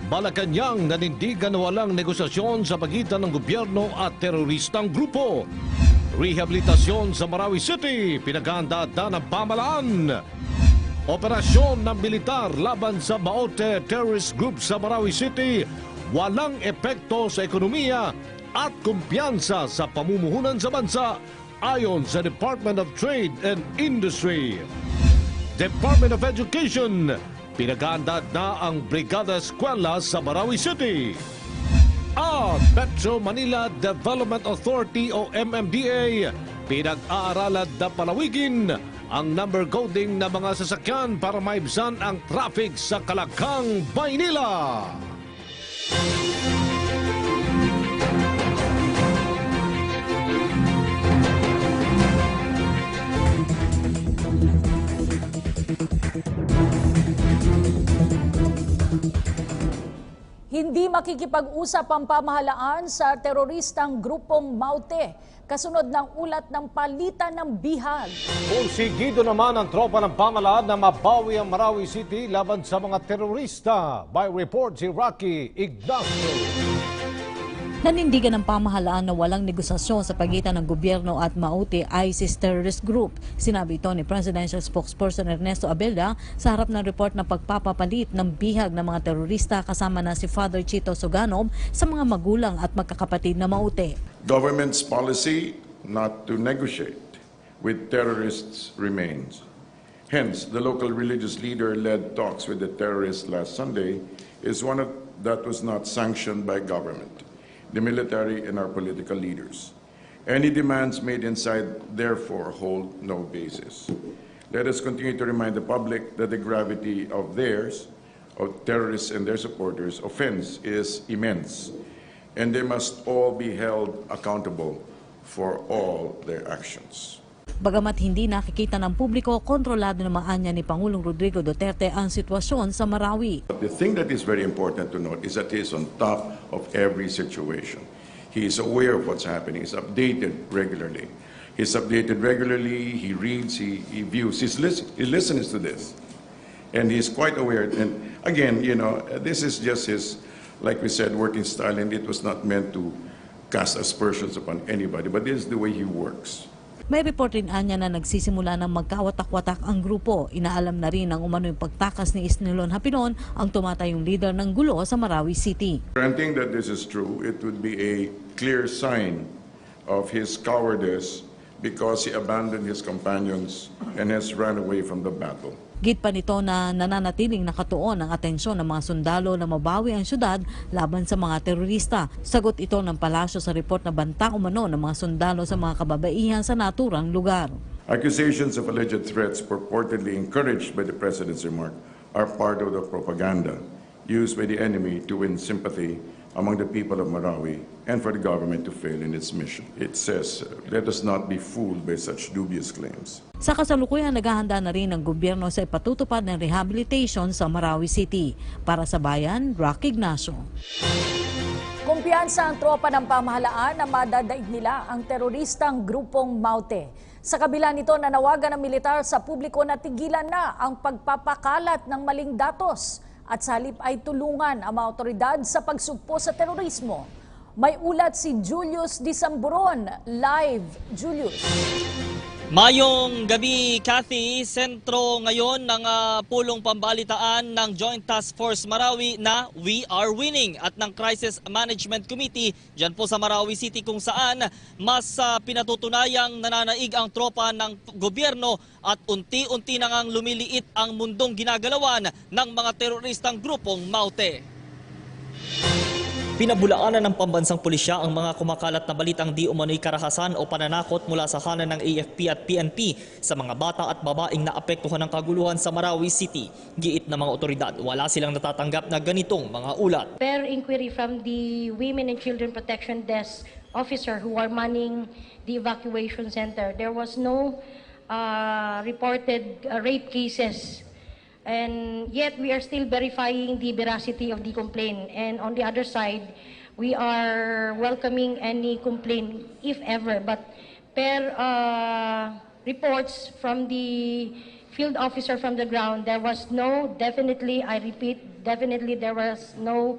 Malacanang nanindigan na walang negosasyon sa pagitan ng gobyerno at teroristang grupo. Rehabilitasyon sa Marawi City, pinaghahanda ng pamalaan. Operasyon ng militar laban sa Maote Terrorist Group sa Marawi City, walang epekto sa ekonomiya at kumpiyansa sa pamumuhunan sa bansa ayon sa Department of Trade and Industry. Department of Education, pinaghahanda na ang Brigada Eskwela sa Marawi City. At Metro Manila Development Authority o MMDA, pinag-aaralan na palawigin ang number coding ng mga sasakyan para maibsan ang traffic sa Kalakang, Maynila. Hindi makikipag-usap ang pamahalaan sa teroristang grupong Maute, kasunod ng ulat ng palitan ng bihag. Pursigido naman ang tropa ng pamahalaan na mabawi ang Marawi City laban sa mga terorista. By report si Rocky Ignacio. Nanindigan ng pamahalaan na walang negosasyon sa pagitan ng gobyerno at Maute ISIS terrorist group. Sinabi ito ni Presidential Spokesperson Ernesto Abella sa harap ng report ng pagpapapalit ng bihag ng mga terorista kasama na si Father Chito Soganog sa mga magulang at magkakapatid na Maute. Government's policy not to negotiate with terrorists remains. Hence, the local religious leader led talks with the terrorists last Sunday is one that was not sanctioned by government, the military, and our political leaders. Any demands made inside, therefore, hold no basis. Let us continue to remind the public that the gravity of terrorists and their supporters' offense is immense, and they must all be held accountable for all their actions. Bagamat hindi nakikita ng publiko, kontrolado naman niya ni Pangulong Rodrigo Duterte ang sitwasyon sa Marawi. The thing that is very important to note is that he is on top of every situation. He is aware of what's happening. He's updated regularly. He reads, he views, he listens to this. And he's quite aware. And again, this is just his, like we said, working style, and it was not meant to cast aspersions upon anybody, but this is the way he works. May report rin anya na nagsisimula ng magkawatak-watak ang grupo. Inaalam na rin ng umano yung pagtakas ni Isnilon Hapinon ang tumatayong leader ng gulo sa Marawi City. Granting that this is true, it would be a clear sign of his cowardice because he abandoned his companions and has run away from the battle. Git pa nito na nananatiling nakatuon ang atensyon ng mga sundalo na mabawi ang syudad laban sa mga terorista. Sagot ito ng palasyo sa report na banta umano ng mga sundalo sa mga kababaihan sa naturang lugar. Accusations of alleged threats purportedly encouraged by the President's remark are part of the propaganda used by the enemy to win sympathy among the people of Marawi and for the government to fail in its mission. It says, let us not be fooled by such dubious claims. Sa kasalukuyan, naghahanda na rin ang gobyerno sa ipatutupad ng rehabilitation sa Marawi City. Para sa bayan, Rocky Ignacio. Kumpiyansa ang tropa ng pamahalaan na madadaig nila ang teroristang grupong Maute. Sa kabila nito, nanawagan ng militar sa publiko na tigilan na ang pagpapakalat ng maling datos at sa halip ay tulungan ang mga otoridad sa pagsugpo sa terorismo. May ulat si Julius Disamburon. Live, Julius. Mayong gabi, Kathy. Sentro ngayon ng pulong pambalitaan ng Joint Task Force Marawi na We Are Winning at ng Crisis Management Committee dyan po sa Marawi City kung saan mas pinatutunayang nananaig ang tropa ng gobyerno at unti-unti na ngang lumiliit ang mundong ginagalawan ng mga teroristang grupong Maute. Pinabulaanan ng pambansang pulisya ang mga kumakalat na balitang di umano'y karahasan o pananakot mula sa kanan ng AFP at PNP sa mga bata at babaeng naapektuhan ng kaguluhan sa Marawi City. Giit ng mga otoridad, wala silang natatanggap na ganitong mga ulat. Per inquiry from the Women and Children Protection Desk officer who are manning the evacuation center, there was no reported rape cases. And yet we are still verifying the veracity of the complaint. And on the other side, we are welcoming any complaint, if ever. But per reports from the field officer from the ground, there was no, definitely, I repeat, definitely there was no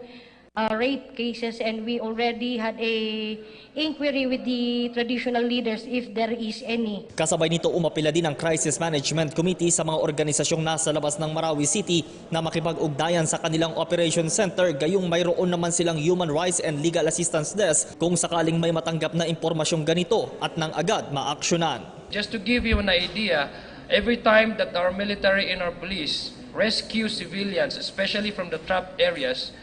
rape cases, and we already had a inquiry with the traditional leaders if there is any. Kasabay nito umapila din ang Crisis Management Committee sa mga organisasyong nasa labas ng Marawi City na makipag-ugnayan sa kanilang Operation Center, gayong mayroon naman silang Human Rights and Legal Assistance Desk kung sakaling may matanggap na impormasyong ganito at nang agad maaksyonan. Just to give you an idea, every time that our military and our police rescue civilians, especially from the trapped areas,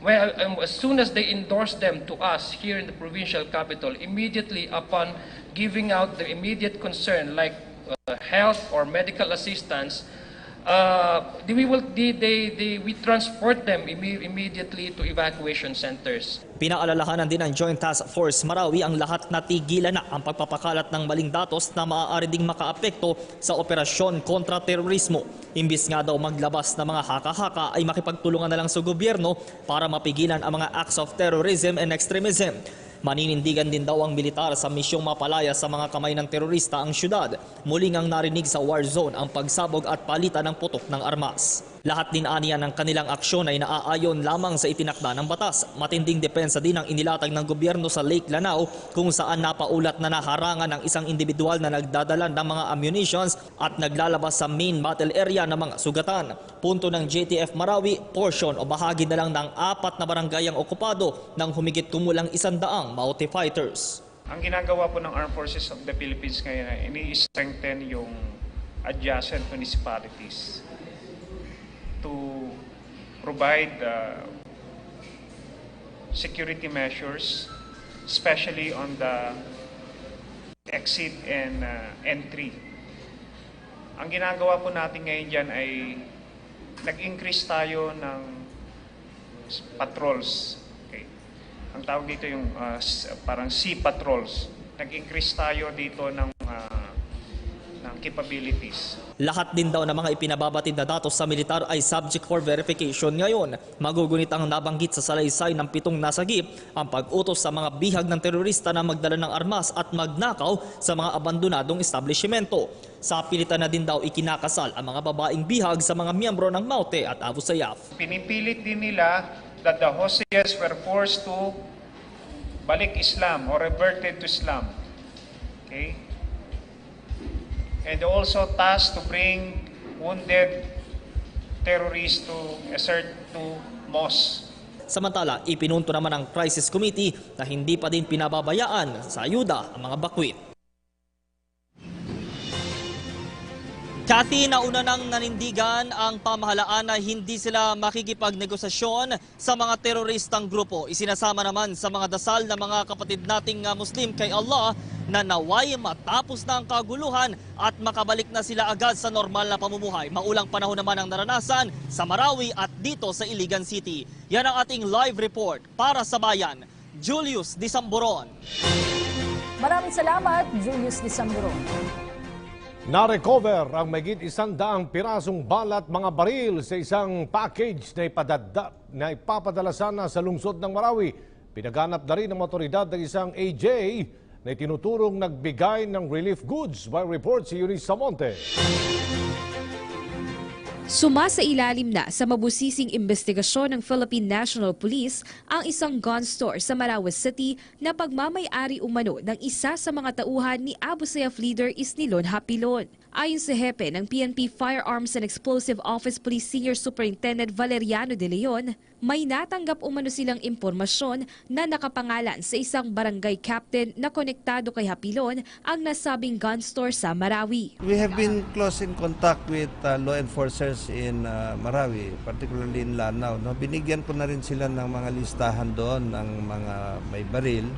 well, as soon as they endorse them to us here in the provincial capital, immediately upon giving out the immediate concern like health or medical assistance, we transport them immediately to evacuation centers. Pinaalalahanan din ng Joint Task Force Marawi ang lahat na tigilan na ang pagpapakalat ng maling datos na maaari ding makaapekto sa operasyon kontra terorismo. Imbis nga daw maglabas ng mga haka-haka ay makipagtulungan na lang sa gobyerno para mapigilan ang mga acts of terrorism and extremism. Maninindigan din daw ang militar sa misyong mapalaya sa mga kamay ng terorista ang syudad. Muling ang narinig sa war zone ang pagsabog at palitan ng putok ng armas. Lahat din aniya ng kanilang aksyon ay naaayon lamang sa itinakda ng batas. Matinding depensa din ang inilatag ng gobyerno sa Lake Lanao kung saan napaulat na naharangan ng isang individual na nagdadala ng mga ammunitions at naglalabas sa main battle area ng mga sugatan. Punto ng JTF Marawi, portion o bahagi na lang ng 4 na barangay ang okupado ng humigit kumulang 100 Maute fighters. Ang ginagawa po ng Armed Forces of the Philippines ngayon ay ini-strengthen yung adjacent municipalities to provide security measures, especially on the exit and entry. Ang ginagawa po natin ngayon dyan ay nag-increase tayo ng patrols. Okay. Ang tawag dito yung parang sea patrols. Nag-increase tayo dito ng capabilities. Lahat din daw ng mga ipinababatid na datos sa militar ay subject for verification ngayon. Magugunit ang nabanggit sa salaysay ng 7 nasagip ang pag-utos sa mga bihag ng terorista na magdala ng armas at magnakaw sa mga abandonadong establishmento. Sa pilitan na din daw ikinakasal ang mga babaeng bihag sa mga miyembro ng Maute at Abu Sayyaf. Pinipilit din nila that the hostages were forced to balik Islam or reverted to Islam. Okay? And also tasked to bring wounded terrorists to mosque. Samantala, ipinunto naman ng Crisis Committee na hindi pa din pinababayaan sa ayuda ang mga bakwit. Kathy, nauna nang nanindigan ang pamahalaan na hindi sila makikipagnegosasyon sa mga teroristang grupo. Isinasama naman sa mga dasal ng mga kapatid nating Muslim kay Allah na naway matapos na ang kaguluhan at makabalik na sila agad sa normal na pamumuhay. Maulang panahon naman ang naranasan sa Marawi at dito sa Iligan City. Yan ang ating live report para sa Bayan. Julius Disamboron. Maraming salamat, Julius Disamboron. Na-recover ang mahigit 100 pirasong balat mga baril sa isang package na ipapadala sana sa lungsod ng Marawi. Pinaganap na rin ng otoridad ng isang AJ na tinuturong nagbigay ng relief goods. By report si Eunice Samonte. Sumasailalim na sa mabusising investigasyon ng Philippine National Police ang isang gun store sa Marawi City na pagmamay-ari umano ng isa sa mga tauhan ni Abu Sayyaf leader Isnilon Hapilon. Ayon sa hepe ng PNP Firearms and Explosive Office Police Senior Superintendent Valeriano De Leon, may natanggap umano silang impormasyon na nakapangalan sa isang barangay captain na konektado kay Hapilon ang nasabing gun store sa Marawi. We have been close in contact with law enforcers in Marawi, particularly in Lanao. No? Binigyan ko na rin sila ng mga listahan doon ng mga may baril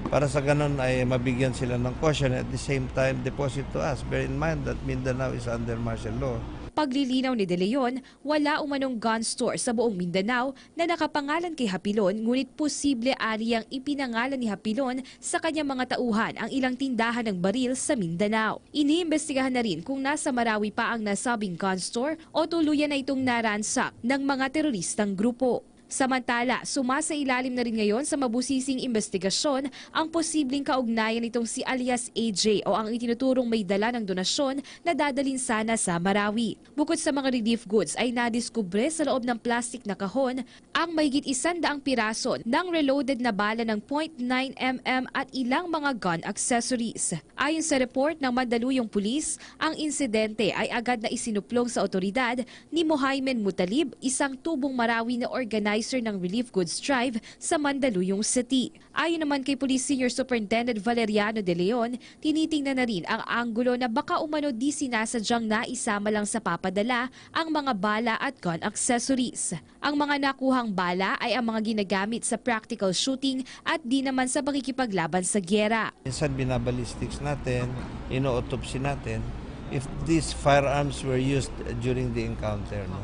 para sa ganun ay mabigyan sila ng caution at the same time deposit to us. Bear in mind that Mindanao is under martial law. Paglilinaw ni De Leon, wala umanong gun store sa buong Mindanao na nakapangalan kay Hapilon, ngunit posible ariyang ipinangalan ni Hapilon sa kanyang mga tauhan ang ilang tindahan ng baril sa Mindanao. Iniimbestigahan na rin kung nasa Marawi pa ang nasabing gun store o tuluyan na itong naransak ng mga teroristang grupo. Samantala, sumasailalim na rin ngayon sa mabusising investigasyon ang posibleng kaugnayan nitong si alias AJ o ang itinuturong may dala ng donasyon na dadalhin sana sa Marawi. Bukod sa mga relief goods ay nadiskubre sa loob ng plastic na kahon ang mahigit 100 piraso ng reloaded na bala ng .9mm at ilang mga gun accessories. Ayon sa report ng Mandaluyong Pulis, ang insidente ay agad na isinuplong sa otoridad ni Mohamed Mutalib, isang tubong Marawi na organizer ng relief goods drive sa Mandaluyong City. Ayon naman kay Police Senior Superintendent Valeriano De Leon, tinitingnan na rin ang anggulo na baka umano di sinasadyang naisama lang sa papadala ang mga bala at gun accessories. Ang mga nakuhang bala ay ang mga ginagamit sa practical shooting at di naman sa pakikipaglaban sa gyera. Minsan binabalistics natin, ino-autopsy natin if these firearms were used during the encounter, no?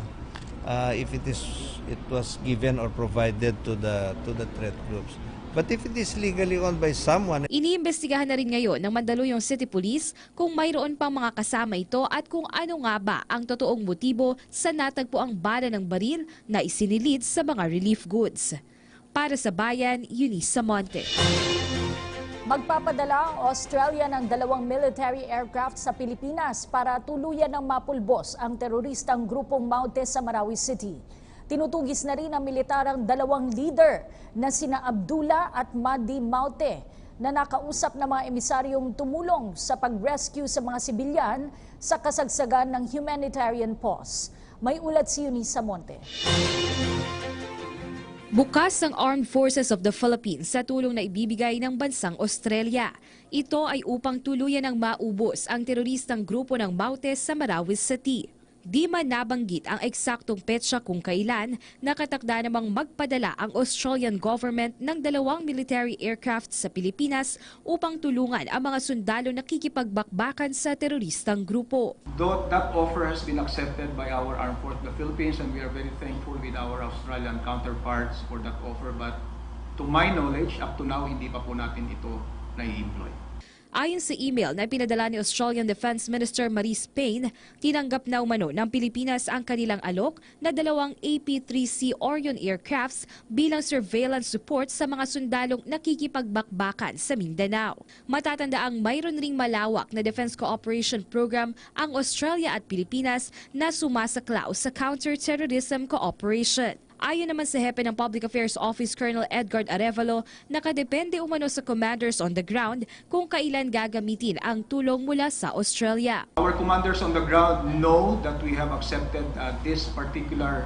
If it was given or provided to the threat groups. But if it is legally owned by someone, iniimbestigahan na rin ngayon ng Mandaluyong City Police kung mayroon pang mga kasama ito at kung ano nga ba ang totoong motibo sa natagpuang bala ng baril na isinilid sa mga relief goods. Para sa Bayan, Eunice Monte. Magpapadala ang Australia ng 2 military aircraft sa Pilipinas para tuluyan ng mapulbos ang teroristang grupong Maute sa Marawi City. Tinutugis na rin ng militar ang 2 leader na sina Abdullah at Madi Maute na nakausap ng mga emisaryong tumulong sa pag-rescue sa mga sibilyan sa kasagsagan ng humanitarian pause. May ulat si Eunice Monte. Bukas ang Armed Forces of the Philippines sa tulong na ibibigay ng bansang Australia. Ito ay upang tuluyan ng maubos ang teroristang grupo ng Maute sa Marawi City. Di man nabanggit ang eksaktong petsa kung kailan nakatakda namang magpadala ang Australian government ng 2 military aircraft sa Pilipinas upang tulungan ang mga sundalo na kikipagbakbakan sa teroristang grupo. Though that offer has been accepted by our Armed Forces of the Philippines and we are very thankful with our Australian counterparts for that offer, but to my knowledge, up to now, hindi pa po natin ito nai-employ. Ayon sa email na pinadala ni Australian Defense Minister Marise Payne, tinanggap na umano ng Pilipinas ang kanilang alok na 2 AP-3C Orion aircrafts bilang surveillance support sa mga sundalong nakikipagbakbakan sa Mindanao. Matatandaang mayroon ring malawak na defense cooperation program ang Australia at Pilipinas na sumasaklaw sa counter-terrorism cooperation. Ayon naman sa hepe ng Public Affairs Office Colonel Edgar Arevalo, nakadepende umano sa commanders on the ground kung kailan gagamitin ang tulong mula sa Australia. Our commanders on the ground know that we have accepted this particular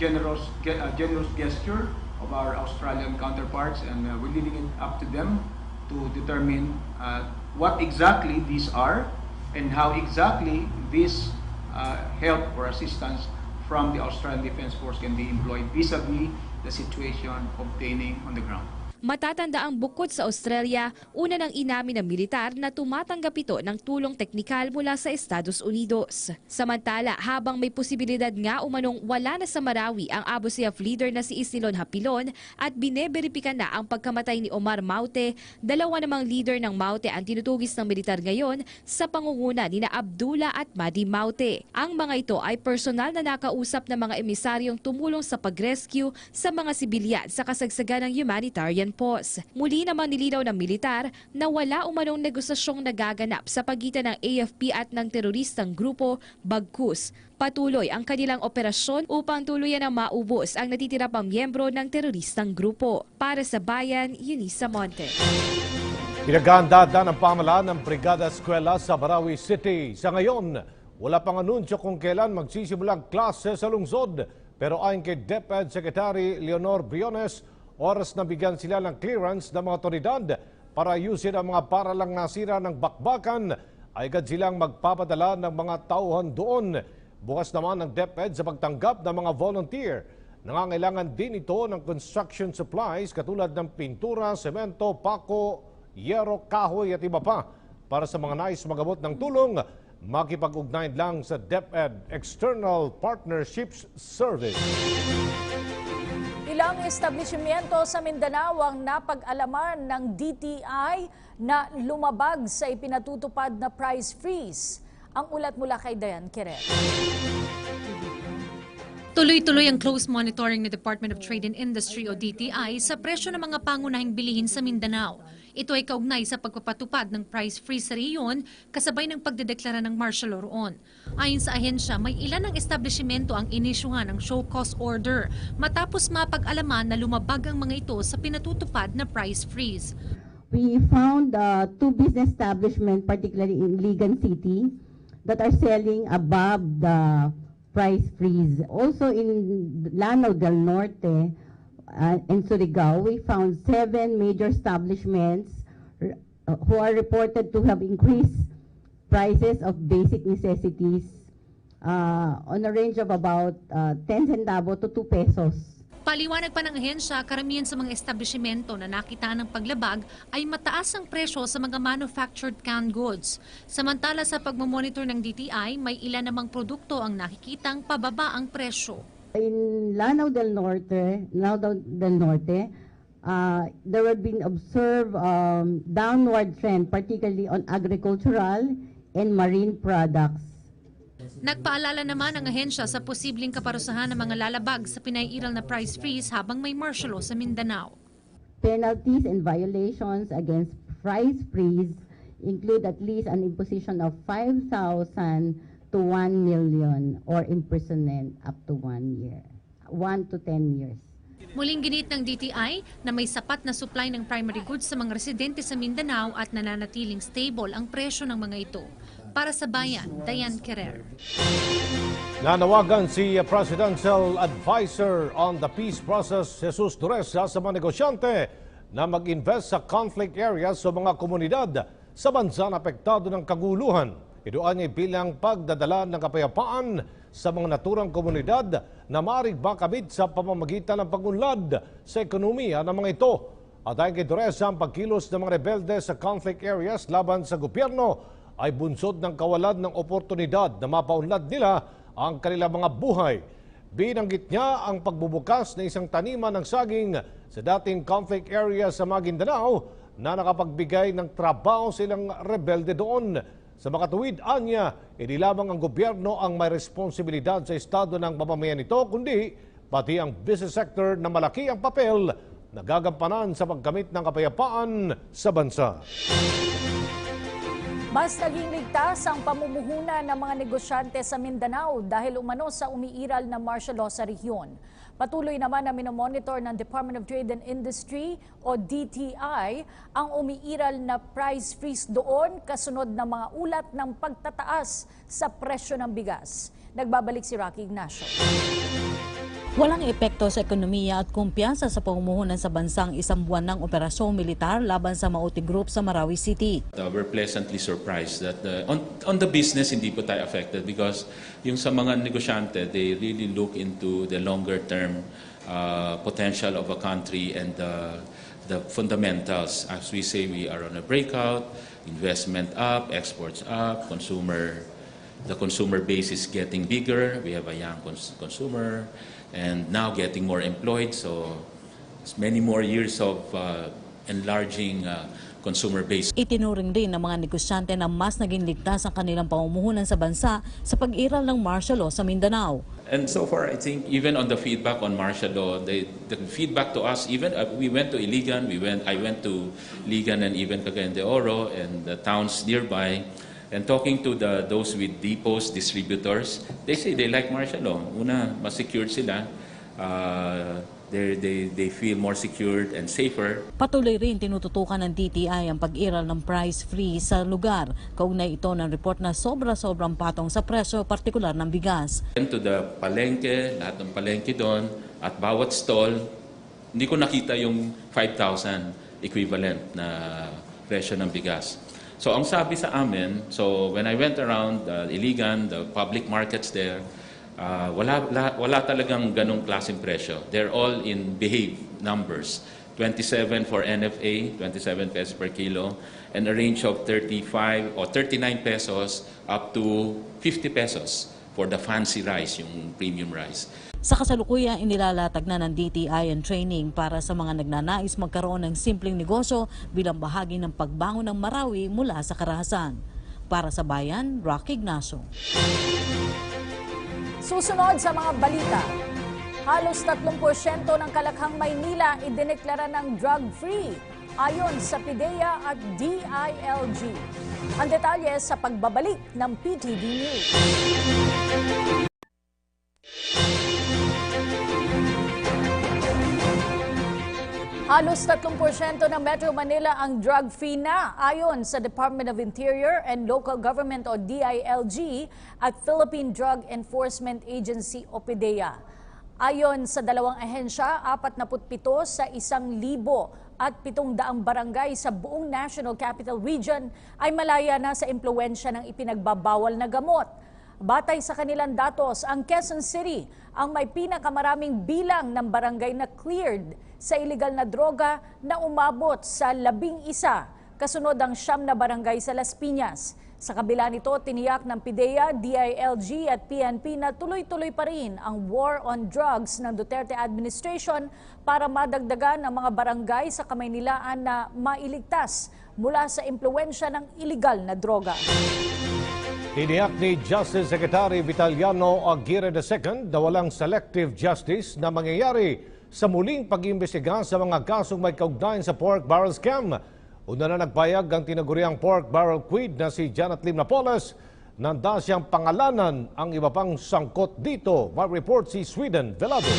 generous gesture of our Australian counterparts, and we're leaving it up to them to determine what exactly these are and how exactly this help or assistance from the Australian Defence Force can be employed vis-a-vis the situation obtaining on the ground. Matatanda ang bukod sa Australia, una nang inamin ng militar na tumatanggap ito ng tulong teknikal mula sa Estados Unidos. Samantala, habang may posibilidad nga umanong wala na sa Marawi ang Abu Sayyaf leader na si Isilon Hapilon at bineberipika na ang pagkamatay ni Omar Maute, 2 namang leader ng Maute ang tinutugis ng militar ngayon sa pangunguna ni Abdullah at Madi Maute. Ang mga ito ay personal na nakausap ng mga emisaryong tumulong sa pag-rescue sa mga sibilyan sa kasagsagan ng humanitarian pause. Muli naman nilinaw ng militar na wala umanong negosasyong nagaganap sa pagitan ng AFP at ng teroristang grupo, bagkus patuloy ang kanilang operasyon upang tuluyan ang maubos ang natitira pang miyembro ng teroristang grupo. Para sa Bayan, Eunice Monte. Pinaghahandaan ng pamahalaan ng Brigada Eskwela sa Marawi City. Sa ngayon, wala pang anunsyo kung kailan magsisimulang klase sa lungsod. Pero ayon kay DepEd Secretary Leonor Briones, oras na bigyan sila ng clearance ng mga otoridad para ayusin ang mga paralang nasira ng bakbakan, ay agad silang magpapadala ng mga tauhan doon. Bukas naman ang DepEd sa pagtanggap ng mga volunteer. Nangangailangan din ito ng construction supplies katulad ng pintura, semento, pako, yero, kahoy at iba pa. Para sa mga nais magabot ng tulong, makipag-ugnayan lang sa DepEd External Partnerships Service. Ilang establishmento sa Mindanao ang napag-alaman ng DTI na lumabag sa ipinatutupad na price freeze. Ang ulat mula kay Dayan Queret. Tuloy-tuloy ang close monitoring ng Department of Trade and Industry o DTI sa presyo ng mga pangunahing bilihin sa Mindanao. Ito ay kaugnay sa pagpapatupad ng price freeze sa rehiyon kasabay ng pagdedeklara ng martial law roon. Ayon sa ahensya, may ilan ng establishmento ang inisyuhan ng show cause order matapos mapag-alaman na lumabag ang mga ito sa pinatutupad na price freeze. We found two business establishments, particularly in Ligan City, that are selling above the price freeze. Also in Lanao del Norte and Surigao, we found 7 major establishments who are reported to have increased prices of basic necessities on a range of about 10 centavo to 2 pesos. Paliwanag pa ng ahensya, karamihan sa mga establishmento na nakita ng paglabag ay mataas ang presyo sa mga manufactured canned goods. Samantala sa pagmamonitor ng DTI, may ilan namang produkto ang nakikitang pababa ang presyo. In Lanao del Norte, there have been observed downward trend, particularly on agricultural and marine products. Nagpaalala naman ang ahensya sa posibleng kaparusahan ng mga lalabag sa pinaiiral na price freeze habang may martial law sa Mindanao. Penalties and violations against price freeze include at least an imposition of 5,000 to 1 million or imprisonment up to 1 year, 1 to 10 years. Muling ginit ng DTI na may sapat na supply ng primary goods sa mga residente sa Mindanao at nananatiling stable ang presyo ng mga ito. Para sa Bayan, Dayan Querer. Nanawagan si Presidential Advisor on the Peace Process, Jesus Dureza, sa mga negosyante na mag-invest sa conflict areas sa mga komunidad sa bansa na apektado ng kaguluhan. Idoan niya bilang pagdadala ng kapayapaan sa mga naturang komunidad na maaaring makamit sa pamamagitan ng pagunlad sa ekonomiya ng mga ito. At ayon kay Dureza, ang pagkilos ng mga rebelde sa conflict areas laban sa gobyerno ay bunsod ng kawalan ng oportunidad na mapaunlad nila ang kanilang mga buhay. Binanggit niya ang pagbubukas ng isang taniman ng saging sa dating conflict area sa Maguindanao na nakapagbigay ng trabaho sa ilang rebelde doon. Sa makatuwid, anya, hindi lamang ang gobyerno ang may responsibilidad sa estado ng mamamayan nito, kundi pati ang business sector na malaki ang papel na gagampanan sa pagkamit ng kapayapaan sa bansa. Mas naging ligtas ang pamumuhunan ng mga negosyante sa Mindanao dahil umano sa umiiral na martial law sa rehiyon. Patuloy naman na minomonitor ng Department of Trade and Industry o DTI ang umiiral na price freeze doon kasunod ng mga ulat ng pagtataas sa presyo ng bigas. Nagbabalik si Rocky Ignacio. Walang epekto sa ekonomiya at kumpiyansa sa pamumuhunan sa bansang isang buwan ng operasyong militar laban sa Mauti Group sa Marawi City. We're pleasantly surprised that on the business hindi po tayo affected because yung sa mga negosyante, they really look into the longer term potential of a country and the fundamentals. As we say, we are on a breakout, investment up, exports up, the consumer base is getting bigger, we have a young consumer, and now getting more employed, so it's many more years of enlarging consumer base. Itinuring din ng mga negosyante na mas naging ligtas ang kanilang pamumuhunan sa bansa sa pag-iral ng martial law sa Mindanao. And so far, I think even on the feedback on martial law, the feedback to us, even we went to Iligan, I went to Ligan and even Cagayan de Oro and the towns nearby. And talking to those with depots, distributors, they say they like martial law. Una, mas secured sila. They feel more secured and safer. Patuloy rin tinututukan ng DTI ang pag-iral ng price freeze sa lugar. Kaugnay ito ng report na sobra-sobrang patong sa presyo, partikular ng bigas. To the palengke, lahat ng palengke doon, at bawat stall, hindi ko nakita yung 5,000 equivalent na presyo ng bigas. So ang sabi sa amin, so when I went around Iligan, the public markets there, wala talagang ganong klaseng presyo. They're all in behave numbers. 27 for NFA, 27 pesos per kilo, and a range of 35 or 39 pesos up to 50 pesos for the fancy rice, yung premium rice. Sa kasalukuyan, inilalatag na ng DTI ang training para sa mga nagnanais magkaroon ng simpleng negosyo bilang bahagi ng pagbangon ng Marawi mula sa karahasan. Para sa Bayan, Rocky Ignacio. Susunod sa mga balita, halos 30% ng Kalakhang Maynila idineklara ng drug-free ayon sa PIDEA at DILG. Ang detalye sa pagbabalik ng PTV News. Halos 30% ng Metro Manila ang drug-free na ayon sa Department of Interior and Local Government o DILG at Philippine Drug Enforcement Agency o PIDEA. Ayon sa dalawang ahensya, 47 sa 1,700 barangay sa buong National Capital Region ay malaya na sa impluwensya ng ipinagbabawal na gamot. Batay sa kanilang datos, ang Quezon City ang may pinakamaraming bilang ng barangay na cleared sa iligal na droga na umabot sa 11, kasunod ang 9 na barangay sa Las Piñas. Sa kabila nito, tiniyak ng PIDEA, DILG at PNP na tuloy-tuloy pa rin ang war on drugs ng Duterte administration para madagdagan ang mga barangay sa Kamaynilaan na mailigtas mula sa impluwensya ng iligal na droga. Tiniyak ni Justice Secretary Vitaliano Aguirre II na walang selective justice na mangyayari sa muling pag-iimbestiga sa mga kasong may kaugnayan sa pork barrel scam. Una na nagpayag ang tinaguriang pork barrel queen na si Janet Lim Napoles. Nanda siyang pangalanan ang iba pang sangkot dito. Report si Sweden Velado.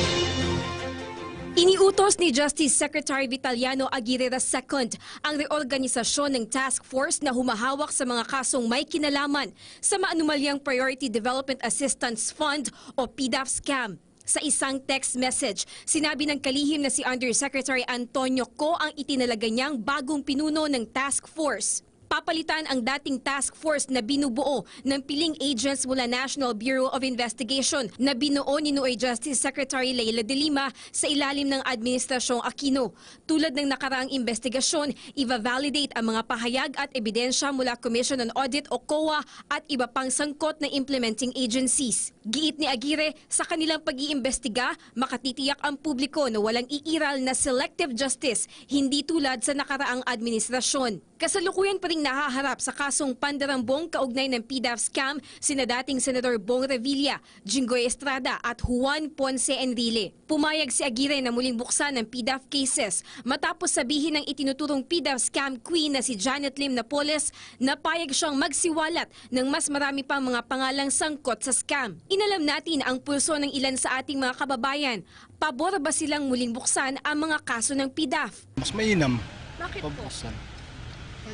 Iniutos ni Justice Secretary Vitaliano Aguirre II ang reorganisasyon ng task force na humahawak sa mga kasong may kinalaman sa maanumalyang Priority Development Assistance Fund o PDAF scam. Sa isang text message, sinabi ng kalihim na si Undersecretary Antonio Co ang itinalaga niyang bagong pinuno ng task force. Papalitan ang dating task force na binubuo ng piling agents mula National Bureau of Investigation na binuo ni Noy Justice Secretary Leila de Lima sa ilalim ng Administrasyong Aquino. Tulad ng nakaraang investigasyon, i-validate ang mga pahayag at ebidensya mula Commission on Audit o COA at iba pang sangkot na implementing agencies. Giit ni Aguirre, sa kanilang pag-iimbestiga, makatitiyak ang publiko na walang iiral na selective justice, hindi tulad sa nakaraang administrasyon. Kasalukuyan pa rin nahaharap sa kasong pandarambong kaugnay ng PDAF scam sina dating Senador Bong Revilla, Jinggoy Estrada at Juan Ponce Enrile. Pumayag si Aguirre na muling buksan ng PDAF cases matapos sabihin ng itinuturong PDAF scam queen na si Janet Lim Napoles na payag siyang magsiwalat ng mas marami pang mga pangalang sangkot sa scam. Inalam natin ang pulso ng ilan sa ating mga kababayan. Pabor ba silang muling buksan ang mga kaso ng PDAF? Mas mainam. Bakit po?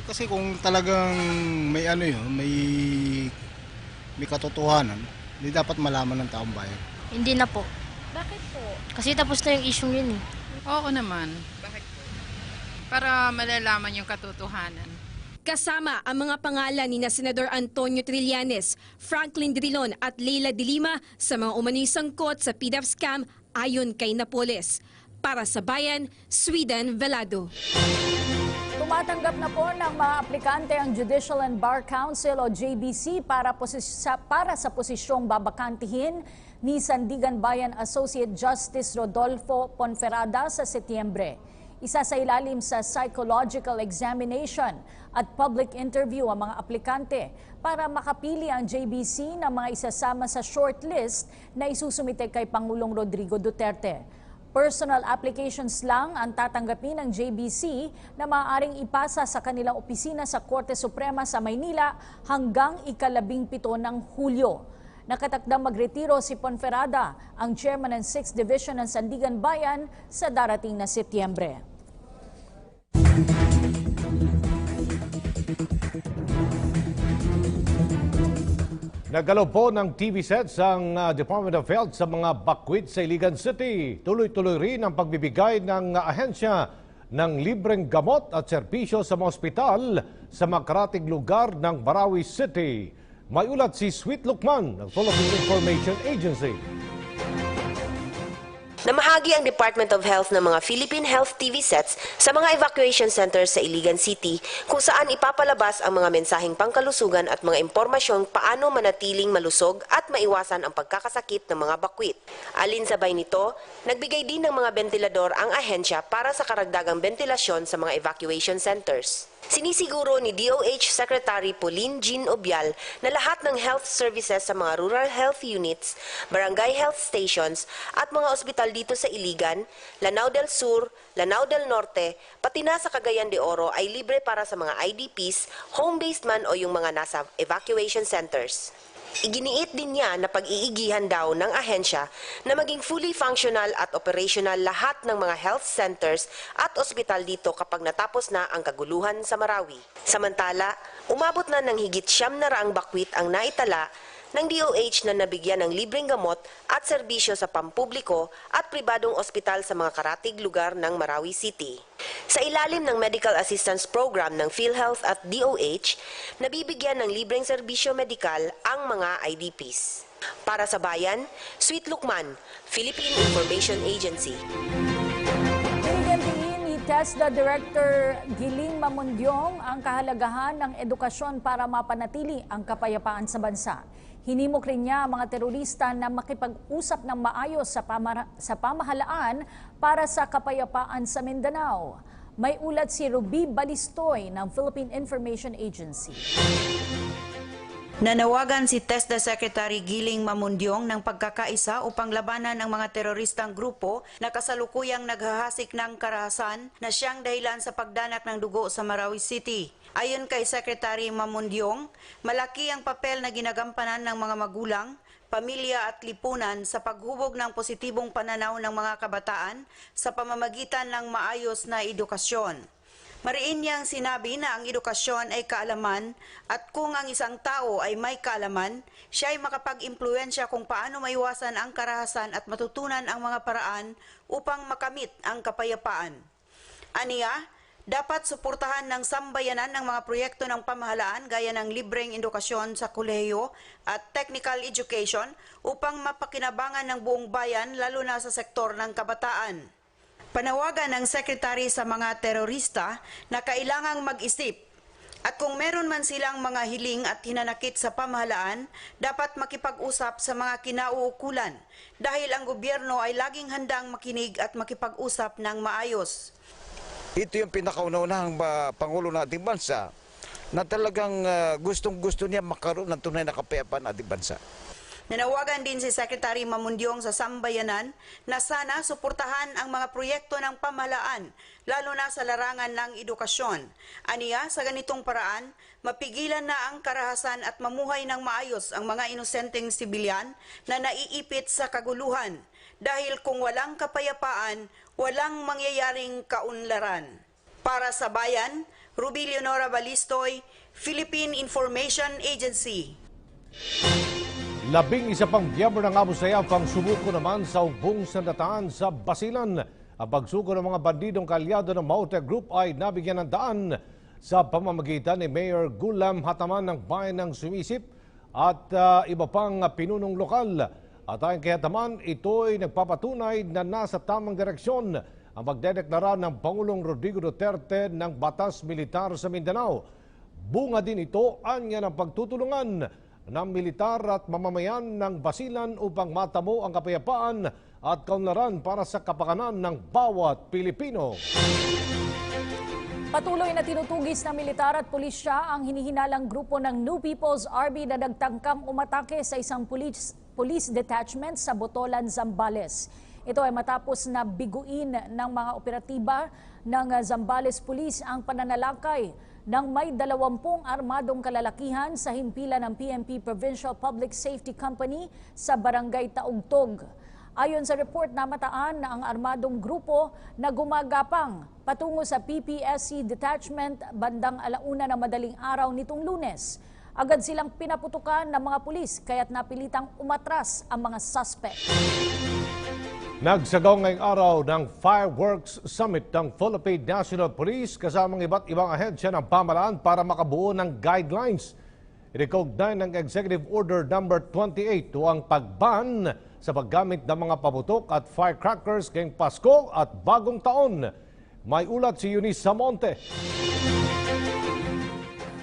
Kasi kung talagang may may katotohanan, hindi dapat malaman ng taong bayan. Hindi na po. Bakit po? Kasi tapos na yung issue yun eh. Oo naman. Bakit po? Para malalaman yung katotohanan. Kasama ang mga pangalan ni Senador Antonio Trillanes, Franklin Drilon at Leila de Lima sa mga umano'y sangkot sa PDAF scam ayon kay Napoles. Para sa Bayan, Sweden Velado. Tumatanggap na po ng mga aplikante ang Judicial and Bar Council o JBC para sa posisyong babakantihin ni Sandigan Bayan Associate Justice Rodolfo Ponferrada sa Setyembre. Isa sa ilalim sa psychological examination at public interview ang mga aplikante para makapili ang JBC na mga isasama sa shortlist na isusumite kay Pangulong Rodrigo Duterte. Personal applications lang ang tatanggapin ng JBC na maaaring ipasa sa kanilang opisina sa Korte Suprema sa Maynila hanggang ika-17 ng Hulyo. Nakatakdang magretiro si Ponferrada, ang chairman ng 6th Division ng Sandigan Bayan, sa darating na Setyembre. Nagalaw po ng TV sets ang Department of Health sa mga bakwit sa Iligan City. Tuloy-tuloy rin ang pagbibigay ng ahensya ng libreng gamot at serbisyo sa mga ospital sa makarating lugar ng Marawi City. May ulat si Sweet Lukman ng Philippine Information Agency. Namahagi ang Department of Health ng mga Philippine Health TV sets sa mga evacuation centers sa Iligan City kung saan ipapalabas ang mga mensaheng pangkalusugan at mga impormasyong paano manatiling malusog at maiwasan ang pagkakasakit ng mga bakwit. Alinsabay nito, nagbigay din ng mga bentilador ang ahensya para sa karagdagang bentilasyon sa mga evacuation centers. Sinisiguro ni DOH Secretary Pauline Jean Obial na lahat ng health services sa mga rural health units, barangay health stations at mga ospital dito sa Iligan, Lanao del Sur, Lanao del Norte, pati na sa Cagayan de Oro ay libre para sa mga IDPs, home-based man o yung mga nasa evacuation centers. Iginiit din niya na pag-iigihan daw ng ahensya na maging fully functional at operational lahat ng mga health centers at ospital dito kapag natapos na ang kaguluhan sa Marawi. Samantala, umabot na ng higit 900 bakwit ang naitala ng DOH na nabigyan ng libreng gamot at serbisyo sa pampubliko at pribadong ospital sa mga karatig lugar ng Marawi City. Sa ilalim ng Medical Assistance Program ng PhilHealth at DOH, nabibigyan ng libreng serbisyo medikal ang mga IDPs. Para sa Bayan, Sweet Lukman, Philippine Information Agency. Binigyang ni TESDA Director Giling Mamundyong ang kahalagahan ng edukasyon para mapanatili ang kapayapaan sa bansa. Hinimok rin niya ang mga terorista na makipag-usap ng maayos sa pamahalaan para sa kapayapaan sa Mindanao. May ulat si Ruby Balistoy ng Philippine Information Agency. Nanawagan si TESDA Secretary Giling Mamundyong ng pagkakaisa upang labanan ang mga teroristang grupo na kasalukuyang naghahasik ng karahasan na siyang dahilan sa pagdanak ng dugo sa Marawi City. Ayon kay Secretary Mamundyong, malaki ang papel na ginagampanan ng mga magulang, pamilya at lipunan sa paghubog ng positibong pananaw ng mga kabataan sa pamamagitan ng maayos na edukasyon. Mariin niyang sinabi na ang edukasyon ay kaalaman at kung ang isang tao ay may kaalaman, siya ay makapag-impluwensya kung paano maiwasan ang karahasan at matutunan ang mga paraan upang makamit ang kapayapaan. Aniya, dapat suportahan ng sambayanan ng mga proyekto ng pamahalaan gaya ng libreng edukasyon sa kolehiyo at technical education upang mapakinabangan ng buong bayan lalo na sa sektor ng kabataan. Panawagan ng Secretary sa mga terorista na kailangang mag-isip at kung meron man silang mga hiling at hinanakit sa pamahalaan, dapat makipag-usap sa mga kinauukulan dahil ang gobyerno ay laging handang makinig at makipag-usap ng maayos. Ito yung pinakauna-unahang Pangulo ng ating bansa na talagang gustong-gusto niya makaroon ng tunay na kapayapaan ng ating bansa. Nanawagan din si Secretary Mamundyong sa sambayanan na sana suportahan ang mga proyekto ng pamahalaan, lalo na sa larangan ng edukasyon. Aniya, sa ganitong paraan, mapigilan na ang karahasan at mamuhay ng maayos ang mga inosenteng sibilyan na naiipit sa kaguluhan. Dahil kung walang kapayapaan, walang mangyayaring kaunlaran. Para sa Bayan, Ruby Leonora Balistoy, Philippine Information Agency. 11 pang miyembro ng Abu Sayyaf ang sumuko naman sa Ugbong Sandataan sa Basilan. Ang pagsuko ng mga bandidong kalyado ng Maute Group ay nabigyan ng daan sa pamamagitan ni Mayor Gulam Hataman ng Bayan ng Sumisip at iba pang pinunong lokal. At ayon kay Hataman, ito'y nagpapatunay na nasa tamang direksyon ang pagdedeklara ng Pangulong Rodrigo Duterte ng batas militar sa Mindanao. Bunga din ito anya ng pagtutulungan ng militar at mamamayan ng Basilan upang matamo ang kapayapaan at kaunlaran para sa kapakanan ng bawat Pilipino. Patuloy na tinutugis ng militar at pulisya ang hinihinalang grupo ng New People's Army na nagtangkang umatake sa isang police detachment sa Botolan, Zambales. Ito ay matapos na biguin ng mga operatiba ng Zambales Police ang pananalakay ng may 20 armadong kalalakihan sa himpilan ng PNP Provincial Public Safety Company sa Barangay Taugtog. Ayon sa report, namataan na ang armadong grupo na gumagapang patungo sa PPSC detachment bandang 1:00 ng madaling araw nitong Lunes. Agad silang pinaputukan ng mga pulis kaya't napilitang umatras ang mga suspect. Nagsagaw ngayong araw ng Fireworks Summit ng Philippine National Police kasamang iba't ibang ahensya ng pamahalaan para makabuo ng guidelines. I-recognize ng Executive Order No. 28 o ang pagban sa paggamit ng mga paputok at firecrackers ngayong Pasko at Bagong Taon. May ulat si Eunice Samonte.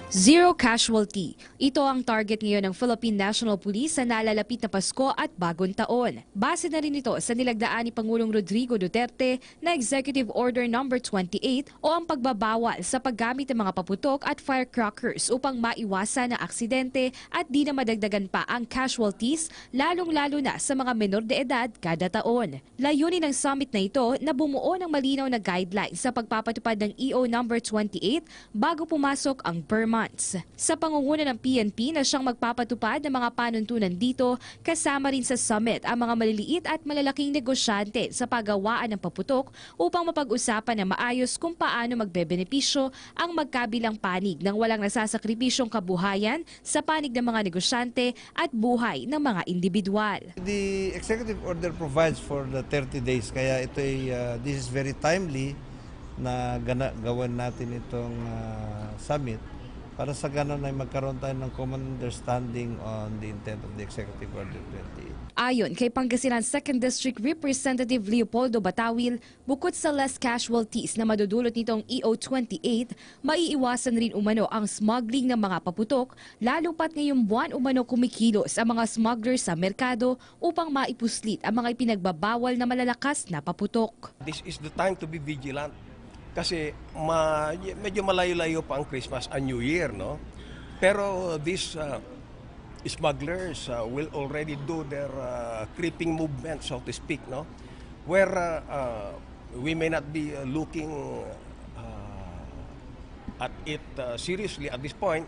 Zero casualty. Ito ang target ngayon ng Philippine National Police sa nalalapit na Pasko at Bagong Taon. Base na rin ito sa nilagdaan ni Pangulong Rodrigo Duterte na Executive Order No. 28 o ang pagbabawal sa paggamit ng mga paputok at firecrackers upang maiwasan ang aksidente at di na madagdagan pa ang casualties, lalong-lalo na sa mga menor de edad kada taon. Layunin ng summit na ito na bumuo ng malinaw na guidelines sa pagpapatupad ng EO No. 28 bago pumasok ang months. Sa pangunguna ng PNP na siyang magpapatupad ng mga panuntunan dito, kasama rin sa summit ang mga maliliit at malalaking negosyante sa paggawaan ng paputok upang mapag-usapan na maayos kung paano magbebenepisyo ang magkabilang panig ng walang nasasakripisyong kabuhayan sa panig ng mga negosyante at buhay ng mga individual. The executive order provides for the 30 days kaya ito ay this is very timely na gawin natin itong summit. Para sa ganun ay magkaroon tayo ng common understanding on the intent of the Executive Order 28. Ayon kay Pangasinan 2nd District Representative Leopoldo Batawil, bukod sa less casualties na madudulot nitong EO 28, maiiwasan rin umano ang smuggling ng mga paputok, lalo pat ngayong buwan umano kumikilos ang mga smugglers sa merkado upang maipuslit ang mga ipinagbabawal na malalakas na paputok. This is the time to be vigilant. Kasi medyo malayo-layo pa ang Christmas and New Year, no? Pero these smugglers will already do their creeping movement, so to speak, no? Where we may not be looking at it seriously at this point.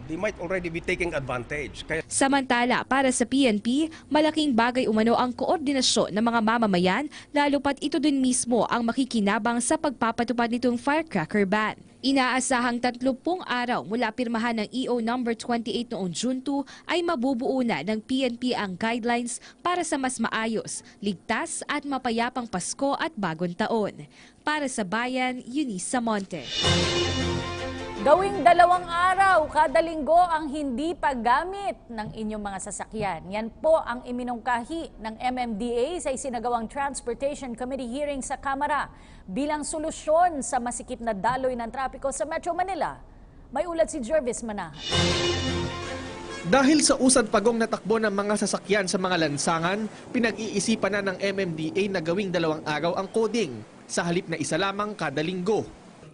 They might already be taking advantage. Samantala, para sa PNP, malaking bagay umano ang koordinasyon ng mga mamamayan, lalo pat ito din mismo ang makikinabang sa pagpapatupad nitong firecracker ban. Inaasahang 30 araw mula pirmahan ng EO No. 28 noong June 2 ay mabubuo na ng PNP ang guidelines para sa mas maayos, ligtas at mapayapang Pasko at Bagong Taon. Para sa Bayan, Eunice Samonte. Gawing 2 araw kada linggo ang hindi paggamit ng inyong mga sasakyan. Yan po ang iminungkahi ng MMDA sa isinagawang Transportation Committee hearing sa Kamara bilang solusyon sa masikip na daloy ng trapiko sa Metro Manila. May ulat si Jervis Manahan. Dahil sa usad pagong natakbo ng mga sasakyan sa mga lansangan, pinag-iisipan na ng MMDA na gawing 2 araw ang coding sa halip na isa lamang kada linggo.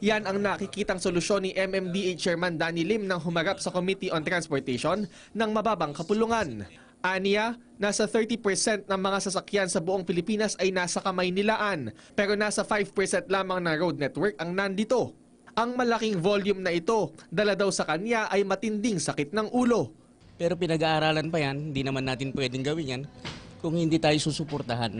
Yan ang nakikitang solusyon ni MMDA Chairman Danny Lim nang humarap sa Committee on Transportation ng mababang kapulungan. Aniya, nasa 30% ng mga sasakyan sa buong Pilipinas ay nasa kamay nilaan, pero nasa 5% lamang ng road network ang nandito. Ang malaking volume na ito, dala daw sa kanya ay matinding sakit ng ulo. Pero pinag-aaralan pa yan, hindi naman natin pwedeng gawin yan kung hindi tayo susuportahan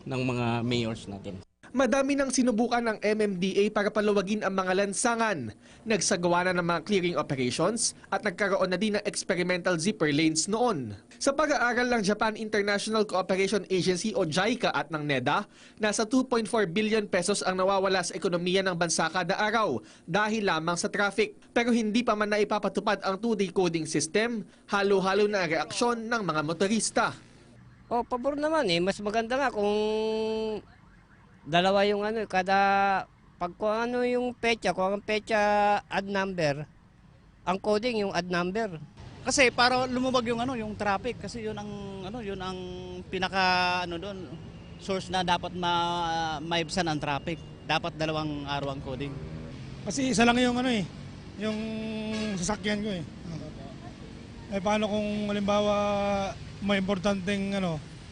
ng mga mayors natin. Madami nang sinubukan ng MMDA para palawagin ang mga lansangan. Nagsagawa na ng mga clearing operations at nagkaroon na din ng experimental zipper lanes noon. Sa pag-aaral ng Japan International Cooperation Agency o JICA at ng NEDA, nasa 2.4 billion pesos ang nawawala sa ekonomiya ng bansa kada araw dahil lamang sa traffic. Pero hindi pa man naipapatupad ang 2-day coding system, halo-halo na ang reaksyon ng mga motorista. Pabor naman mas maganda nga kung dalawa yung kada pag kung yung petsa, kung ang petsa add number, ang coding yung add number. Kasi para lumubag yung yung traffic kasi yun ang pinaka doon source na dapat maibsan ang traffic. Dapat 2 araw ang coding. Kasi isa lang yung yung sasakyan ko paano kung halimbawa may importanteng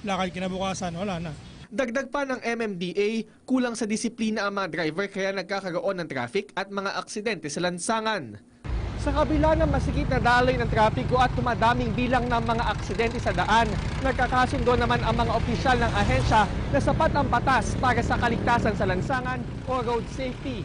lakad kinabukasan, wala na. Dagdag pa ng MMDA, kulang sa disiplina ang mga driver kaya nagkakaroon ng traffic at mga aksidente sa lansangan. Sa kabila ng masikip na daloy ng trapiko at tumadaming bilang ng mga aksidente sa daan, nagkakasundo naman ang mga opisyal ng ahensya na sapat ang batas para sa kaligtasan sa lansangan o road safety.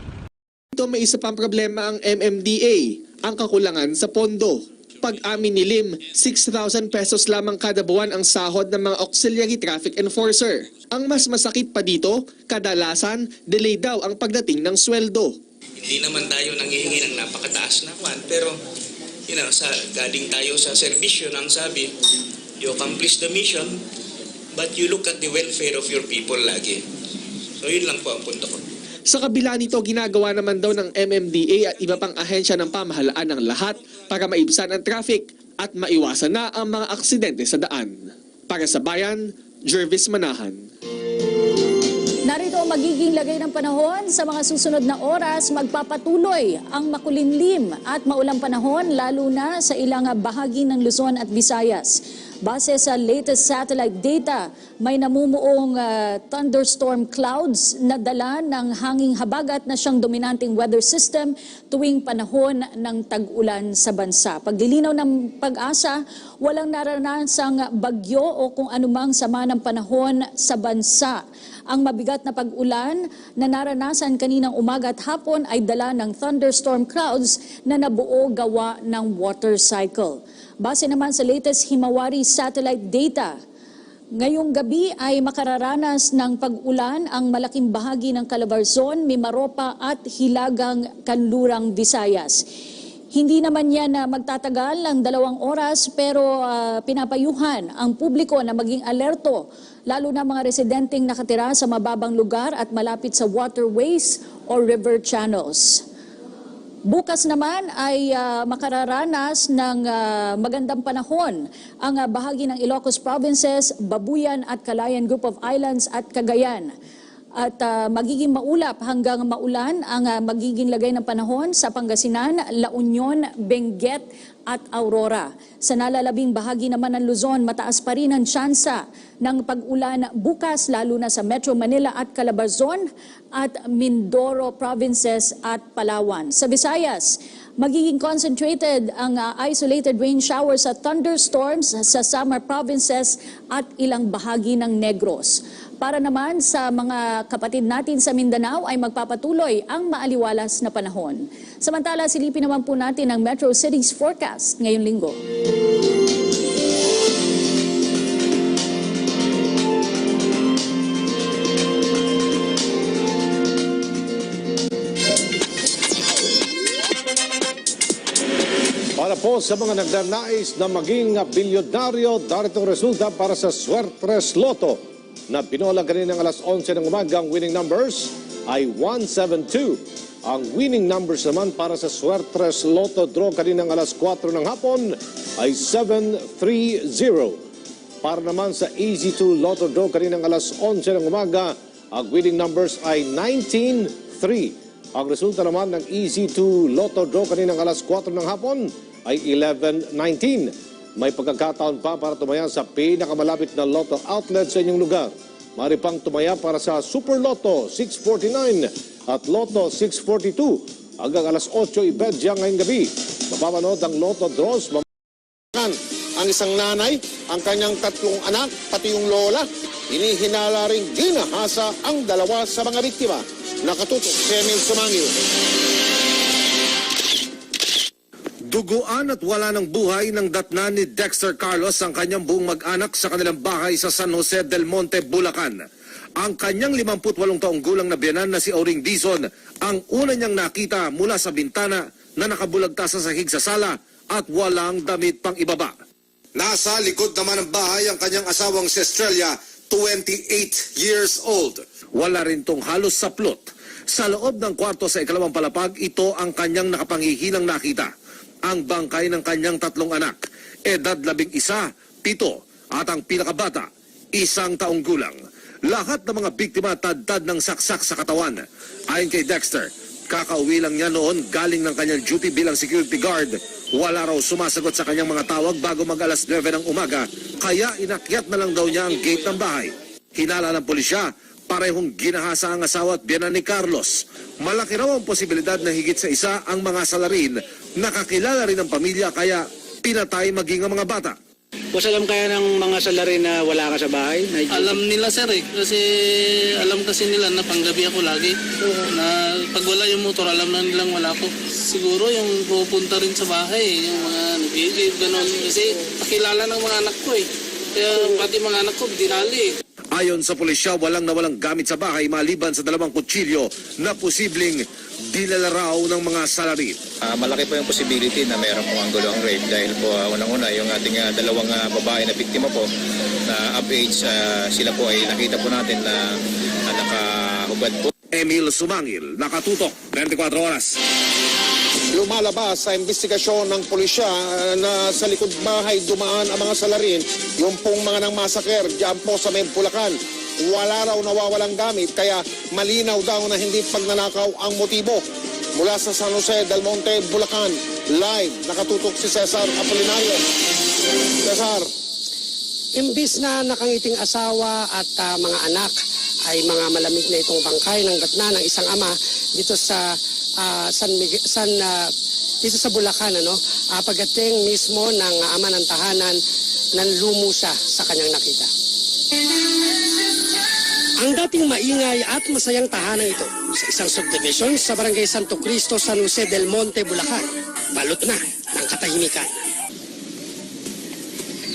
Ito may isa pang problema ang MMDA, ang kakulangan sa pondo. Pag-amin ni Lim, 6,000 pesos lamang kada buwan ang sahod ng mga auxiliary traffic enforcer. Ang mas masakit pa dito, kadalasan, delay daw ang pagdating ng sweldo. Hindi naman tayo nanghihingi ng napakataas na kwan, pero galing tayo sa serbisyo ng sabi, you accomplish the mission, but you look at the welfare of your people lagi. So yun lang po ang punto ko. Sa kabila nito, ginagawa naman daw ng MMDA at iba pang ahensya ng pamahalaan ng lahat para maibsan ang traffic at maiwasan na ang mga aksidente sa daan. Para sa Bayan, Jervis Manahan. Narito ang magiging lagay ng panahon sa mga susunod na oras. Magpapatuloy ang makulimlim at maulang panahon lalo na sa ilang bahagi ng Luzon at Visayas. Base sa latest satellite data, may namumuong thunderstorm clouds na dala ng hanging habagat na siyang dominanteng weather system tuwing panahon ng tag-ulan sa bansa. Paglilinaw ng Pag-asa, walang naranasang bagyo o kung anumang sama ng panahon sa bansa. Ang mabigat na pag-ulan na naranasan kaninang umaga at hapon ay dala ng thunderstorm clouds na nabuo gawa ng water cycle. Base naman sa latest Himawari satellite data, ngayong gabi ay makararanas ng pag-ulan ang malaking bahagi ng Calabarzon, Mimaropa at Hilagang Kanlurang, Visayas. Hindi naman yan magtatagal ng 2 oras pero pinapayuhan ang publiko na maging alerto, lalo na mga residenteng nakatira sa mababang lugar at malapit sa waterways o river channels. Bukas naman ay makararanas ng magandang panahon ang bahagi ng Ilocos Provinces, Babuyan at Calayan Group of Islands at Cagayan. At magiging maulap hanggang maulan ang magiging lagay ng panahon sa Pangasinan, La Union, Benguet at Aurora. Sa nalalabing bahagi naman ng Luzon, mataas pa rin ang tsansa ng pag-ulan bukas lalo na sa Metro Manila at Calabarzon at Mindoro Provinces at Palawan. Sa Visayas, magiging concentrated ang isolated rain showers at thunderstorms sa Samar Provinces at ilang bahagi ng Negros. Para naman sa mga kapatid natin sa Mindanao ay magpapatuloy ang maaliwalas na panahon. Samantala, silipin naman po natin ang Metro Cities forecast ngayong linggo. Para po sa mga nagdanais na maging bilyonaryo, darito resulta para sa Suertres Lotto na pinola kaninang alas 11 ng umaga. Ang winning numbers ay 172. Ang winning numbers naman para sa Suertres Lotto draw kaninang alas 4 ng hapon ay 730. Para naman sa Easy2 Lotto draw kaninang alas 11 ng umaga, ang winning numbers ay 193. Ang resulta naman ng Easy2 Lotto draw kaninang alas 4 ng hapon ay 1119. May pagkakataon pa para tumaya sa pinakamalapit na Lotto outlet sa inyong lugar. Maaari pang tumaya para sa Super Lotto 649 at Lotto 642 hanggang alas 8:30 ngayong gabi. Mapapanood ang Lotto draws. Ang isang nanay, ang kanyang 3 anak, pati yung lola, inihinala ring ginahasa ang 2 sa mga biktima. Nakatutok si Emil Sumangil. Duguan at wala ng buhay ng datnan ni Dexter Carlos ang kanyang buong mag-anak sa kanilang bahay sa San Jose del Monte, Bulacan. Ang kanyang 58 taong gulang na biyanan na si Auring Dizon ang una niyang nakita mula sa bintana na nakabulagta sa sahig sa sala at walang damit pang ibaba. Nasa likod naman ng bahay ang kanyang asawang si Estrella, 28 years old. Wala rin tong halos saplot. Sa loob ng kwarto sa ikalawang palapag, ito ang kanyang nakapangihinang nakita. Ang bangkay ng kanyang 3 anak, edad 11, 7 at ang pinakabata, 1 taong gulang. Lahat ng mga biktima tad-tad ng saksak sa katawan. Ayon kay Dexter, kakauwi lang niya noon galing ng kanyang duty bilang security guard. Wala raw sumasagot sa kanyang mga tawag bago mag-alas 9 ng umaga, kaya inakyat na lang daw niya ang gate ng bahay. Hinala ng pulisya, parehong ginahasa ang asawa at biyanan ni Carlos. Malaki raw ang posibilidad na higit sa isa ang mga salarin. Nakakilala rin ng pamilya kaya pinatay maging ang mga bata. Boss, alam kaya ng mga salarin na wala ka sa bahay? Alam nila sir kasi alam kasi nila na panggabi ako lagi. Na pag wala yung motor, alam na nilang wala ko. Siguro yung pupunta rin sa bahay, yung mga nag-iigib, gano'n. Kasi pakilala ng mga anak ko eh. Kaya pati mga anak ko, dinali eh. Ayon sa pulisya, walang nawalang gamit sa bahay maliban sa 2 kutsilyo na posibleng dinala raw ng mga salarin. Malaki po yung possibility na mayroon pong anggulong rape dahil po unang-una yung ating 2 babae na biktima po na up age, sila po ay nakita po natin na nakahubad po. Emil Sumangil, nakatutok, 24 oras. Lumalabas sa investigasyon ng pulisya na sa likod bahay dumaan ang mga salarin, yung pong mga nang masaker diyan po sa may Bulacan. Wala raw nawawalang gamit, kaya malinaw daw na hindi pagnanakaw ang motibo. Mula sa San Jose del Monte, Bulacan, live, nakatutok si Cesar Apolinario. Cesar. Imbis na nakangiting asawa at mga anak ay mga malamig na itong bangkay ng gatna ng isang ama dito sa dito sa Bulacan, pagdating mismo ng ama ng tahanan, nanlumo siya sa kanyang nakita. Ang dating maingay at masayang tahanan ito sa isang subdivision sa Barangay Santo Cristo, San Jose del Monte, Bulacan, balot na ng katahimikan.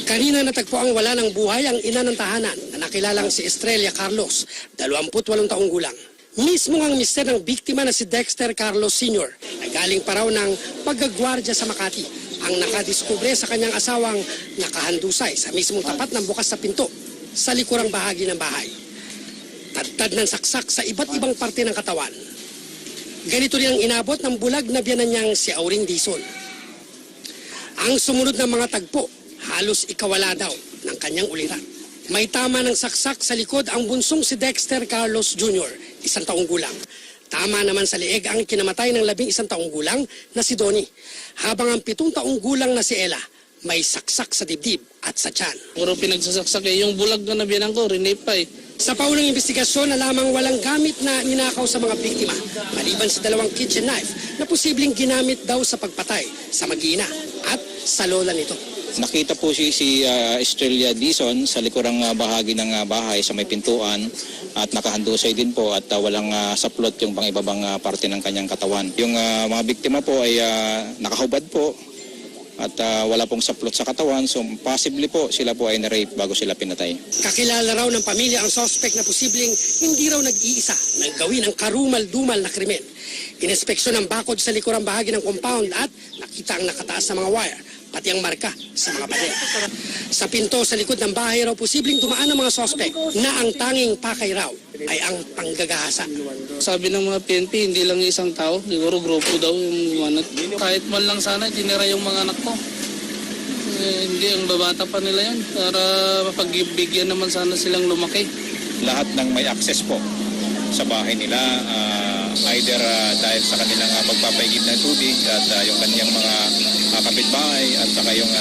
Kanina natagpo ang wala ng buhay ang ina ng tahanan na nakilalang si Estrella Carlos, 28 taong gulang. Mismo ang mister ng biktima na si Dexter Carlos Sr. ay galing pa raw ng paggagwardya sa Makati ang nakadiskubre sa kanyang asawang nakahandusay sa mismong tapat ng bukas na pinto sa likurang bahagi ng bahay. Tadtad ng saksak sa iba't ibang parte ng katawan. Ganito rin ang inabot ng bulag na biyanan niyang si Auring Dizon. Ang sumunod na mga tagpo, halos ikawala daw ng kanyang uliran. May tama ng saksak sa likod ang bunsong si Dexter Carlos Jr., 1 taong gulang. Tama naman sa lieg ang kinamatay ng 11 taong gulang na si Donnie. Habang ang 7 taong gulang na si Ella, may saksak sa dibdib at sa tiyan. Puro pinagsasaksak yung bulag na nabiyanan ko, rinape pa Sa paunang investigasyon na lamang walang gamit na ninakaw sa mga biktima, maliban sa 2 kitchen knife na posibleng ginamit daw sa pagpatay sa mag-ina at sa lola nito. Nakita po si Estrella Dizon sa likurang bahagi ng bahay sa may pintuan at nakahandusay din po at walang saplot yung pang-ibabang parte ng kanyang katawan. Yung mga biktima po ay nakahubad po at wala pong saplot sa katawan, so possibly po sila po ay na-rape bago sila pinatay. Kakilala raw ng pamilya ang suspect na posibleng hindi raw nag-iisa nang gawin ang karumal-dumal na krimen. Inespeksyon ang bakod sa likurang bahagi ng compound at nakita ang nakataas na mga wire, pati ang marka sa mga pader. Sa pinto sa likod ng bahay raw posibleng dumaan ng mga suspect na ang tanging pakay raw ay ang panggagahasa. Sabi ng mga PNP, hindi lang isang tao, siguro grupo daw yung manat. Kahit man lang sana, tinira yung mga anak ko. Hindi, ang babata pa nila yan para mapagbigyan naman sana silang lumaki. Lahat ng may access po sa bahay nila, either dahil sa kanilang pagpapaigib ng tubig at yung kanyang mga kapitbahay at saka yung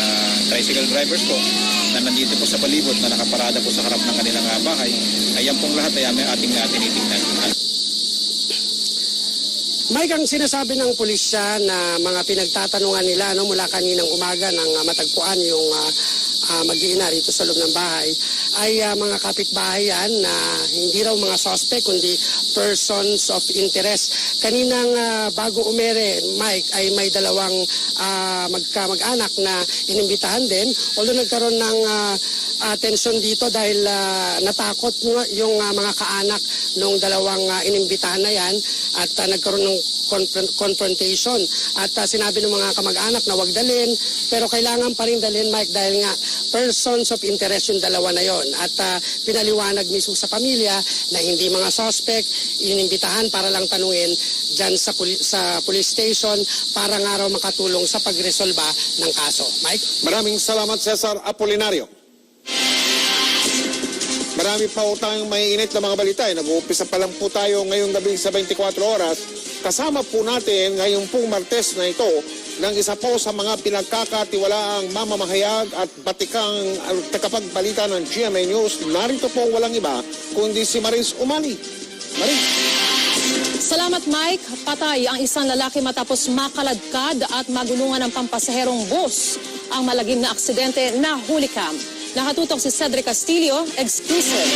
tricycle drivers po na nandito po sa palibot na nakaparada po sa harap ng kanilang bahay, ay yan pong lahat ay ating tinitingnan. Mike, ang sinasabi ng pulisya na mga pinagtatanungan nila mula kaninang umaga nang matagpuan yung mag-iina rito sa loob ng bahay ay mga kapitbahay yan na hindi raw mga suspect kundi persons of interest. Kaninang bago umere, Mike, ay may 2 mag-anak na inimbitahan din, although nagkaroon ng tensyon dito dahil natakot yung mga kaanak ng 2 inimbitahan na yan at nagkaroon ng confrontation at sinabi ng mga kamag-anak na wag dalhin, pero kailangan pa rin dalhin, Mike, dahil nga persons of interest yung 2 na yon at pinaliwanag mismo sa pamilya na hindi mga suspect, inimbitahan para lang tanungin dyan sa police station para nga raw makatulong sa pagresolba ng kaso. Mike? Maraming salamat, Cesar Apolinario. Marami pa po tayong maiinit na mga balita. Nag-uumpisa pa lang po tayo ngayong gabi sa 24 oras. Kasama po natin ngayong pong Martes na ito ng isa po sa mga pinagkakatiwalaang mamamahayag at batikang tagapagbalita ng GMA News. Narito po walang iba kundi si Maris Umali. Maris. Salamat, Mike. Patay ang isang lalaki matapos makaladkad at magulungan ng pampasaherong bus. Ang malagim na aksidente na hulikam. Nakatutok si Cedric Castillo, exclusive.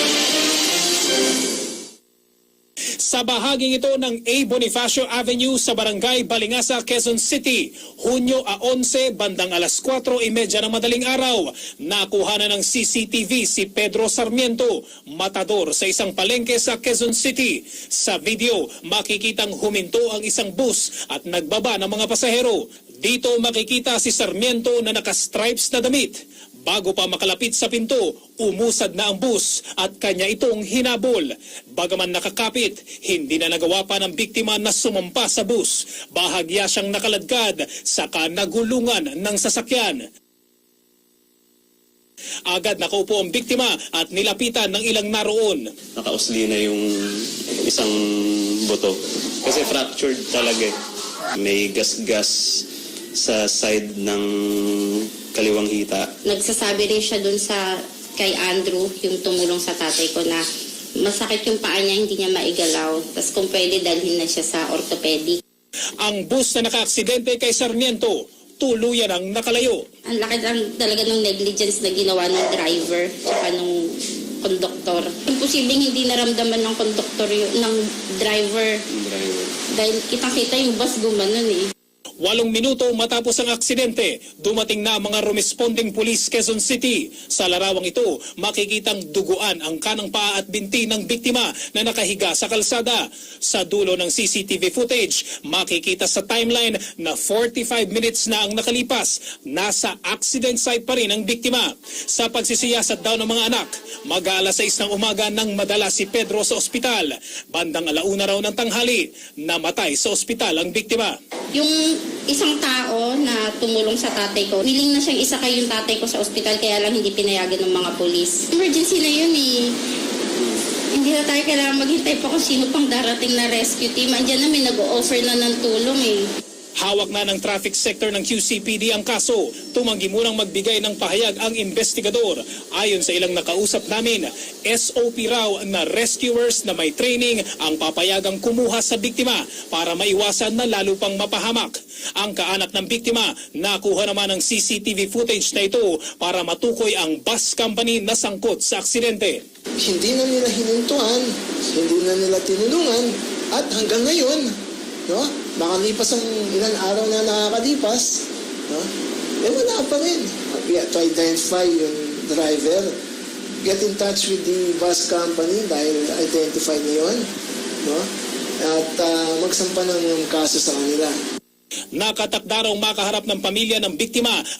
Sa bahaging ito ng A. Bonifacio Avenue sa Barangay Balingasa, Quezon City, Hunyo 11, bandang alas 4:30 ng madaling araw, nakuha na ng CCTV si Pedro Sarmiento, matador sa isang palengke sa Quezon City. Sa video, makikitang huminto ang isang bus at nagbaba ng mga pasahero. Dito makikita si Sarmiento na naka-stripes na damit. Bago pa makalapit sa pinto, umusad na ang bus at kanya itong hinabol. Bagaman nakakapit, hindi na nagawa pa ng biktima na sumampa sa bus. Bahagya siyang nakaladkad, saka nagulungan ng sasakyan. Agad nakaupo ang biktima at nilapitan ng ilang naroon. Nakausli na yung isang buto kasi fractured talaga eh. May gas-gas sa side ng kaliwang hita. Nagsasabi rin siya dun sa kay Andrew, yung tumulong sa tatay ko, na masakit yung paa niya, hindi niya maigalaw. Tapos kung pwede, dalhin na siya sa orthopedic. Ang bus na naka-aksidente kay Sarmiento, tuluyan ang nakalayo. Ang laki talaga ng negligence na ginawa ng driver tsaka ng konduktor. Imposibleng hindi naramdaman ng konduktor ng driver. Dahil kitang-kita yung bus gumanon eh. 8 minuto matapos ang aksidente, dumating na ang mga responding police Quezon City. Sa larawang ito, makikitang duguan ang kanang paa at binti ng biktima na nakahiga sa kalsada. Sa dulo ng CCTV footage, makikita sa timeline na 45 minutes na ang nakalipas. Nasa accident site pa rin ang biktima. Sa pagsisiyasat daw ng mga anak, mag-aalas 6 ng umaga nang madala si Pedro sa ospital. Bandang 1:00 raw ng tanghali, namatay sa ospital ang biktima. Yung isang tao na tumulong sa tatay ko, willing na siyang isakay yung tatay ko sa ospital, kaya lang hindi pinayagan ng mga polis. Emergency na yun eh. Hindi na tayo kailangan maghintay pa kung sino pang darating na rescue team. Andiyan na may nag-o-offer na ng tulong eh. Hawak na ng traffic sector ng QCPD ang kaso. Tumanggi munang magbigay ng pahayag ang investigador. Ayon sa ilang nakausap namin, SOP raw na rescuers na may training ang papayagang kumuha sa biktima para maiwasan na lalo pang mapahamak. Ang kaanak ng biktima, nakuha naman ng CCTV footage na ito para matukoy ang bus company na sangkot sa aksidente. Hindi na nila hinintuan, hindi na nila tinulungan, at hanggang ngayon, no? Makalipas ang ilang araw na nakakalipas, no? Wala pa rin. We have to identify yung driver, get in touch with the bus company dahil identify na yun, no? At magsampa ng kaso sa kanila. Nakatakda raw makaharap ng pamilya ng biktima